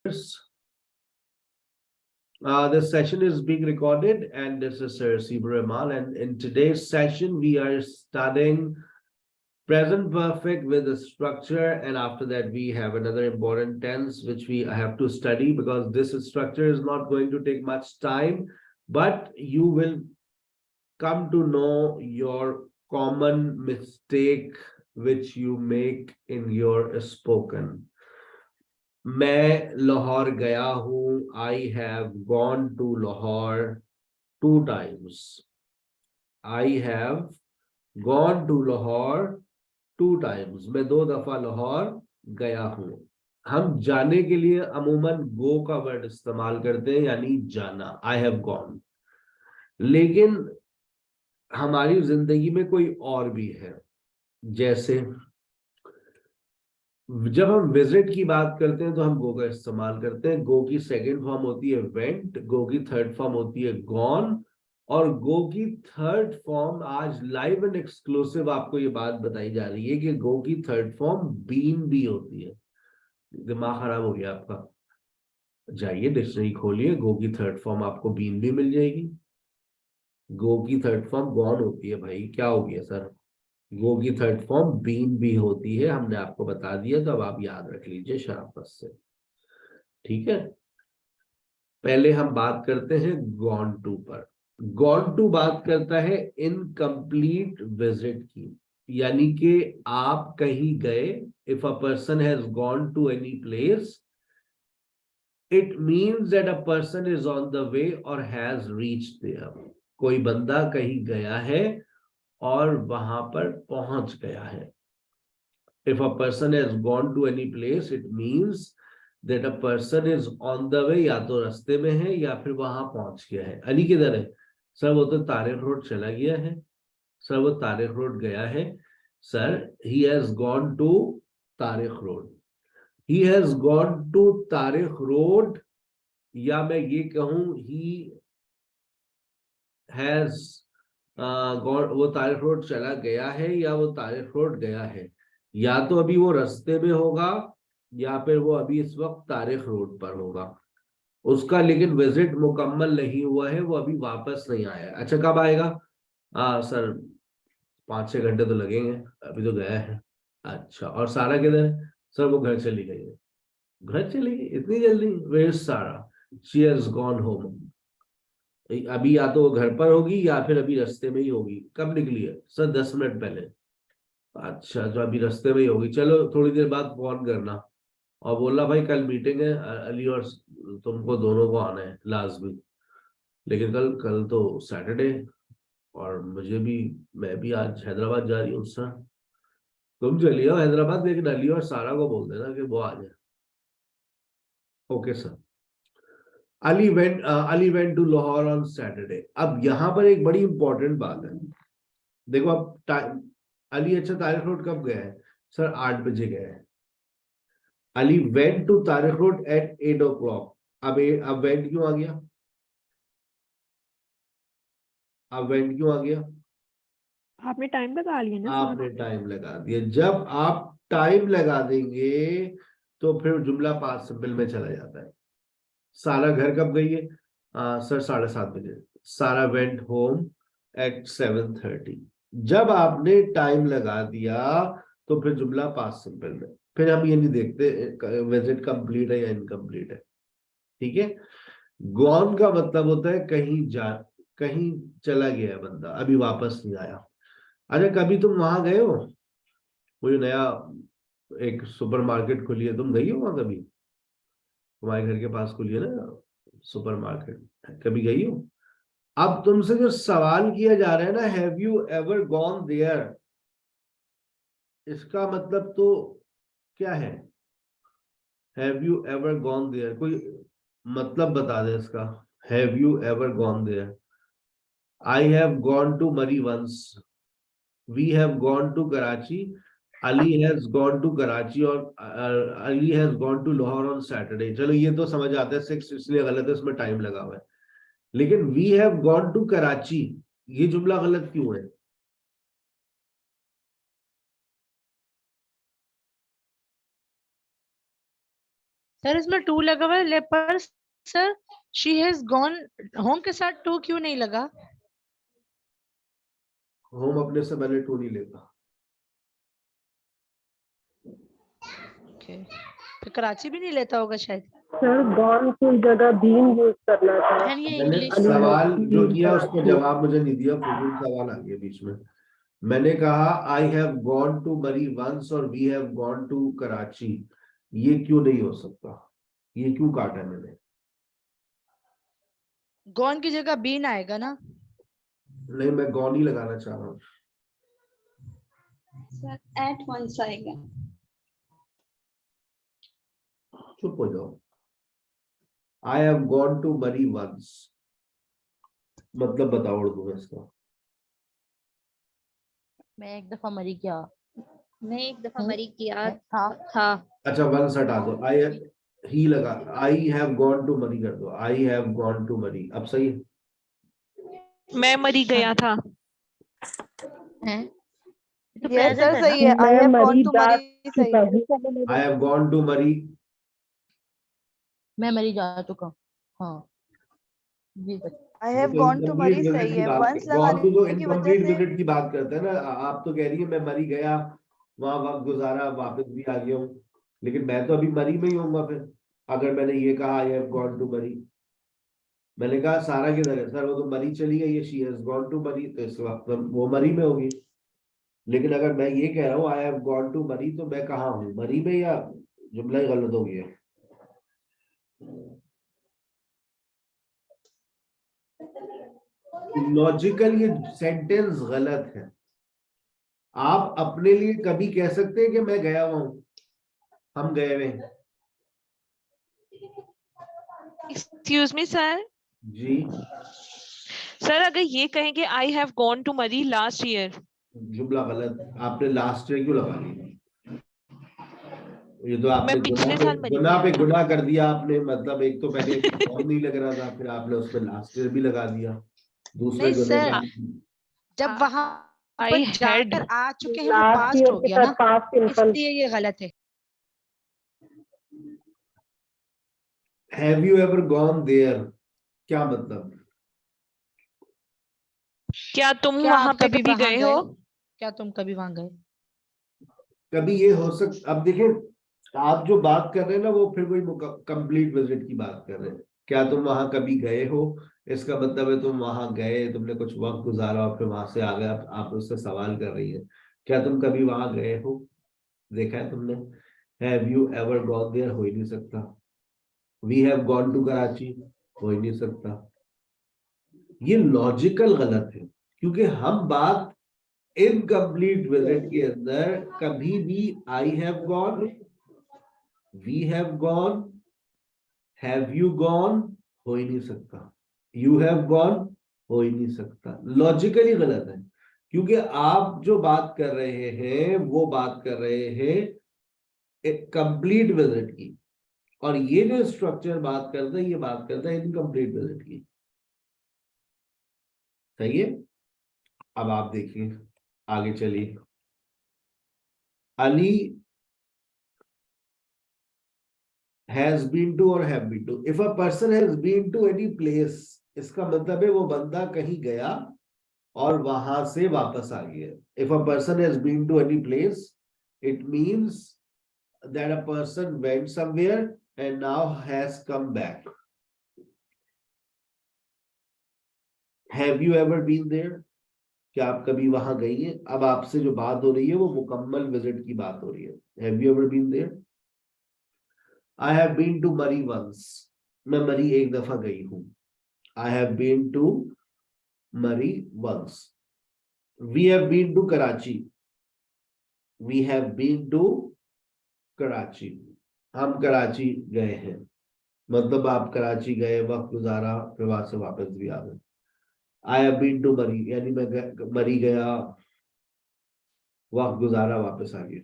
This session is being recorded, and this is Sir Sibur Rahman. And in today's session, we are studying present perfect with the structure, and after that, we have another important tense which we have to study because this structure is not going to take much time, but you will come to know your common mistake which you make in your spoken. मैं लाहौर गया हूं. I have gone to Lahore 2 times. I have gone to Lahore 2 times. मैं 2 दफा लाहौर गया हूं. हम जाने के लिए अमूमन गो का वर्ड इस्तेमाल करते हैं, यानी जाना. I have gone. लेकिन हमारी जिंदगी में कोई और भी है. जैसे जब हम विजिट की बात करते हैं तो हम गो का इस्तेमाल करते हैं. गो की सेकंड फॉर्म होती है वेंट, गो की थर्ड फॉर्म होती है गॉन, और गो की थर्ड फॉर्म आज लाइव एंड एक्सक्लूसिव आपको ये बात बताई जा रही है कि गो की थर्ड फॉर्म बीन भी होती है. दिमाग खराब हो गया आपका? जाइए डिक्शनरी खोलिए, गो की थर्ड फॉर्म आपको बीन भी मिल जाएगी. गो की थर्ड फॉर्म गॉन होती है. भाई क्या हो गया सर? गो की थर्ड फॉर्म बीन भी होती है, हमने आपको बता दिया, तो अब आप याद रख लीजिए शराफत से. ठीक है, पहले हम बात करते हैं गॉन टू पर. गॉन टू बात करता है इनकम्प्लीट विजिट की, यानी कि आप कहीं गए. If a person has gone to any place, it means that a person is on the way और हैज रीच्ड देयर. कोई बंदा कहीं गया है और वहां पर पहुंच गया है. If a person has gone to any place, it means that a person is on the way. या तो रास्ते में है या फिर वहां पहुंच गया है. अली किधर है? सर वो तो तारिक रोड चला गया है. सर वो तारिक रोड गया है. Sir he has gone to Tariq road. He has gone to Tariq road, या मैं ये कहूं he has वो तारिक रोड चला गया है या वो तारिक रोड गया है. या तो अभी वो रास्ते में होगा या फिर वो अभी इस वक्त तारिक रोड पर होगा. उसका लेकिन विजिट मुकम्मल नहीं हुआ है, वो अभी वापस नहीं आया. अच्छा कब आएगा? सर 5-6 घंटे तो लगेंगे, अभी तो गया है. अच्छा, और सारा किधर है? सर वो घर चली गई है. घर चली गई इतनी जल्दी? वेयर इज सारा? She has gone home. अभी या तो वो घर पर होगी या फिर अभी रास्ते में ही होगी. कब निकली है? सर 10 मिनट पहले. अच्छा, जो अभी रास्ते में ही होगी. चलो थोड़ी देर बाद फोन करना और बोलना भाई कल मीटिंग है अली और तुमको दोनों को आना है लाजमी. लेकिन कल कल तो सैटरडे और मुझे भी, मैं भी आज हैदराबाद जा रही हूँ. सर तुम चलिए आओ हैदराबाद, लेकिन अली और सारा को बोल देना कि वो आ जाए. Okay sir. Ali went to Lahore on Saturday. अब यहाँ पर एक बड़ी इंपॉर्टेंट बात है. देखो अब टाइम, अली अच्छा तारिक रोड कब गया है? सर 8 बजे गया है. Ali went to Tariq road at 8 o'clock. अब वेंट क्यों आ गया? अब वेंट क्यों आ गया? आपने टाइम लगा लिया ना सर. आपने टाइम लगा दिया. जब आप टाइम लगा देंगे तो फिर जुमला पास्ट सिंपल में चला जाता है. सारा घर कब गई है? सर 7:30 बजे. सारा वेंट होम एट 7:30. जब आपने टाइम लगा दिया तो फिर जुमला पास्ट सिंपल में. फिर हम ये नहीं देखते विजिट कंप्लीट है या इनकम्प्लीट है. ठीक है. गॉन का मतलब होता है कहीं चला गया है बंदा, अभी वापस नहीं आया. अच्छा कभी तुम वहां गए हो? वो जो नया एक सुपरमार्केट खुली है, तुम गई हो वहां कभी? तुम्हारे घर के पास खुली है ना सुपरमार्केट, कभी गई हो? अब तुमसे जो सवाल किया जा रहा है ना, have you ever gone there, इसका मतलब तो क्या है? Have you ever gone there, कोई मतलब बता दे इसका. Have you ever gone there? I have gone to Murree once. We have gone to Karachi. Ali has gone to Karachi और Ali has gone to Lahore on Saturday. चलो ये तो समझ आता है 6 इसलिए गलत है, इसमें टाइम लगा हुआ है. लेकिन we have gone to Karachi, ये जुमला गलत क्यों है? सर इसमें टू लगा हुआ है पर sir she has gone home के साथ टू क्यों नहीं लगा? होम अपने से पहले टू नहीं लेता। ओके, तो कराची भी नहीं लेता होगा शायद। सर गॉन की जगह बीन यूज करना था। एंड ये मैंने इंग्लिश सवाल जो बीन किया उसका कराची। जवाब मुझे नहीं दिया, फजूल सवाल आ गया बीच में। मैंने कहा I have gone to Murree once और we have gone to Karachi, ये क्यों नहीं हो सकता? ये क्यों काटा मैंने? गॉन की जगह बीन आएगा ना। नहीं, मैं गॉन ही लगाना चाह रहा हूँ। सर एट वंस आएगा। चुप हो जाओ। आई have gone to Murree once मतलब बताओ उर्दू में इसका। मैं एक दफा मरी क्या मैं एक दफा मरी किया था। अच्छा, वंस हटा दो, आई ही लगा, आई हैव गॉन टू मरी कर दो, आई हैव गॉन टू मरी। अब सही है? मैं मरी गया था। हैं? तो यस present सर है ना? सही है। आई मैं हैव गॉन मरी टू जा मरी सही है। आई हैव गॉन टू मरी। मैं मरी जा चुका हूँ। हाँ जी sir. I have gone to Murree सही है। वंस गॉन टू तो लगाने की वजह इनकम्प्लीट से विजिट की बात करते हैं ना। आप तो कह रही है मैं मरी गया, वहां वक्त गुजारा, वापस भी आ गया हूँ, लेकिन मैं तो अभी मरी में ही होऊंगा फिर, अगर मैंने ये कहा आई हैव गॉन टू मरी। मैंने कहा सारा किधर है? सर वो तो मरी चली गई है, शी हैज गॉन टू मरी, तो इस वक्त वो मरी में होगी। लेकिन अगर मैं ये कह रहा हूँ आई हैव गॉन टू मरी, तो मैं कहाँ हूँ, मरी में, या जुमला ही गलत हो गया? लॉजिकल ये सेंटेंस गलत है। आप अपने लिए कभी कह सकते हैं कि मैं गया हुआ हूं, हम गए हुए हैं। Excuse me sir. जी, सर अगर ये कहें कि I have gone to Murree last year. जुमला गलत। आपने लास्ट ईयर क्यों लगा ली? ये तो आपने मैं पिछले साल मरी गुनाह पे गया था। गुनाह कर दिया आपने। मतलब एक तो पहले और नहीं लग रहा था, फिर आपने उसमें लास्ट ईयर भी लगा दिया। दूसरे नहीं गुनाह सर, का जब वहां आई पर हैड जाकर आ चुके हैं वो लास्ट पास्ट ईयर हो के गया ना, साथ पास्ट सिंपल। इसलिए ये गलत है। Have you ever gone there, क्या मतलब? क्या तुम क्या वहां आप पे कभी कभी वहां गए गए? हो? क्या तुम कभी वहां गए? कभी ये हो सकता, अब देखिए आप जो बात कर रहे हैं ना वो फिर वही कंप्लीट विजिट की बात कर रहे हैं। क्या तुम वहां कभी गए हो, इसका मतलब है तुम वहां गए, तुमने कुछ वक्त गुजारा और फिर वहां से आ गए। आप उससे सवाल कर रही है, क्या तुम कभी वहां गए हो, देखा है तुमने? Have you ever gone there हो ही नहीं सकता। We have gone to Karachi हो ही नहीं सकता। ये लॉजिकल गलत है, क्योंकि हम बात इनकम्प्लीट विजिट के अंदर कभी भी I have gone, we have gone, have you gone हो ही नहीं सकता, यू हैव गॉन हो ही नहीं सकता। लॉजिकली गलत है, क्योंकि आप जो बात कर रहे हैं वो बात कर रहे हैं एक कंप्लीट विजिट की, और ये जो स्ट्रक्चर बात करता है ये बात करता है इनकम्प्लीट विजिट की। सही है? अब आप देखिए, आगे चलिए। Ali has been to or have been to. If a person has been to any place, इसका मतलब है वो बंदा कहीं गया और वहां से वापस आ गया। If a person has been to any place, it means that a person went somewhere and now has come back. Have you ever been there? क्या आप कभी वहां गई हैं? अब आपसे जो बात हो रही है वो मुकम्मल विजिट की बात हो रही है। Have you ever been there? I have been to Murray once. मैं मरी एक दफा गई हूं। I have been to Murray once. We have been to Karachi. We have been to Karachi. हम कराची गए हैं, मतलब आप कराची गए, वक्त गुजारा, फिर वहां से वापस भी आ गए। I have been to Murray, यानी मैं मरी गया, वक्त गुजारा, वापस आ गया।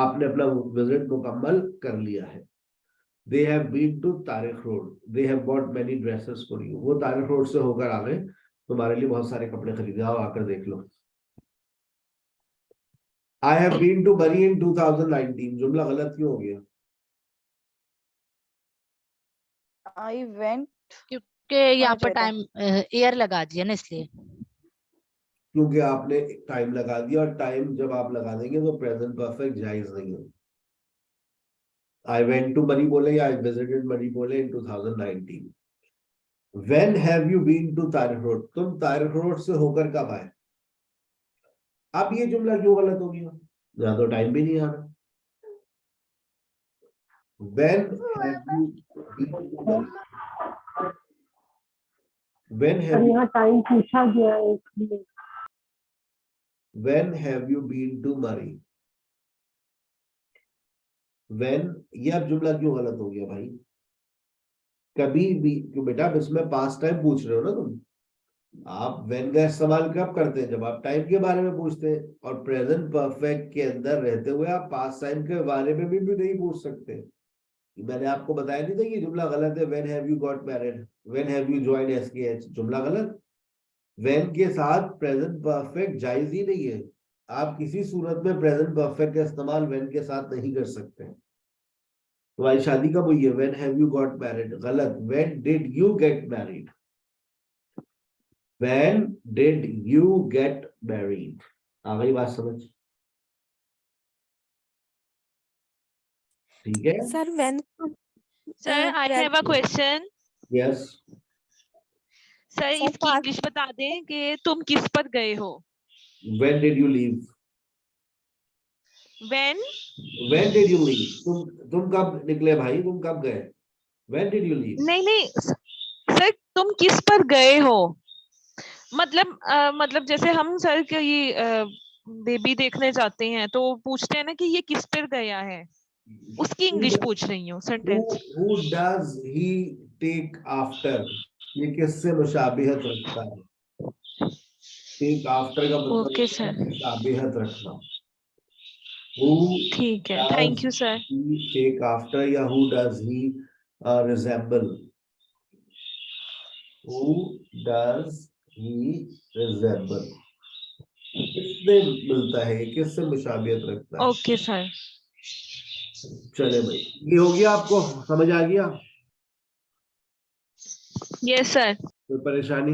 आपने अपना विजिट मुकम्मल कर लिया है। They have been to Tariq Road. They have bought many dresses for you. वो तारिक रोड से होकर आ गए, तुम्हारे लिए बहुत सारे कपड़े खरीदे, आओ आकर देख लो। I have been to Murray in 2019. जुमला गलत क्यों हो गया? I went. क्योंकि यहाँ पर चाहिए था। टाइम एयर लगा दिया ना इसलिए। क्योंकि आपने टाइम लगा दिया, और टाइम जब आप लगा देंगे तो प्रेजेंट परफेक्ट जायज नहीं है। आई वेंट टू मरी बोले या आई विजिटेड मरी बोले इन 2019। When have you been to Tariq road? तुम तारिक रोड से होकर कब आए? अब ये जुमला क्यों गलत हो गया? यहाँ तो टाइम भी नहीं आ रहा। When have you been to Mari? When और have you, यहाँ टाइम पूछा गया है इसलिए। when have you been to Mari? When, ये अब जुमला क्यों गलत हो गया भाई? कभी भी क्यों बेटा, अब इसमें पास्ट टाइम पूछ रहे हो ना तुम। आप वेन का इस्तेमाल कब करते हैं? जब आप टाइम के बारे में पूछते हैं, और प्रेजेंट परफेक्ट के अंदर रहते हुए आप पास्ट टाइम के बारे में भी नहीं पूछ सकते। मैंने आपको बताया नहीं था कि जुमला गलत है। When have you got married, when have you joined SKH, जुमला गलत। व्हेन के साथ प्रेजेंट परफेक्ट जायज ही नहीं है। आप किसी सूरत में प्रेजेंट परफेक्ट का इस्तेमाल व्हेन के साथ नहीं कर सकते। तुम्हारी शादी कब हुई है? When have you got married, गलत। When did you get married, When did you get married? आ गई बात समझ? ठीक है? Sir, when? Sir, I have a question. Yes. Sir Sir, इसकी past- इंग्लिश बता दें कि तुम किस पर गए हो। When did you leave? When When did you leave? तुम कब निकले भाई? तुम कब गए? When did you leave? नहीं सर, तुम किस पर गए हो, मतलब जैसे हम सर के ये बेबी देखने जाते हैं तो पूछते हैं ना कि ये किस पर गया है, उसकी इंग्लिश पूछ रही हूँ sentence. Who does he take after? ये किससे मुशाबिहत रखता है? Take after का मतलब ओके सर, मुशाबिहत रखना। Who ठीक है, does thank you sir. he take after, या who does he resemble? Who does he resemble? किससे मिलता है, किससे मुशाबियत रखता है? Okay sir. चले भाई, ये हो गया, आपको समझ आ गया? Yes sir. कोई परेशानी?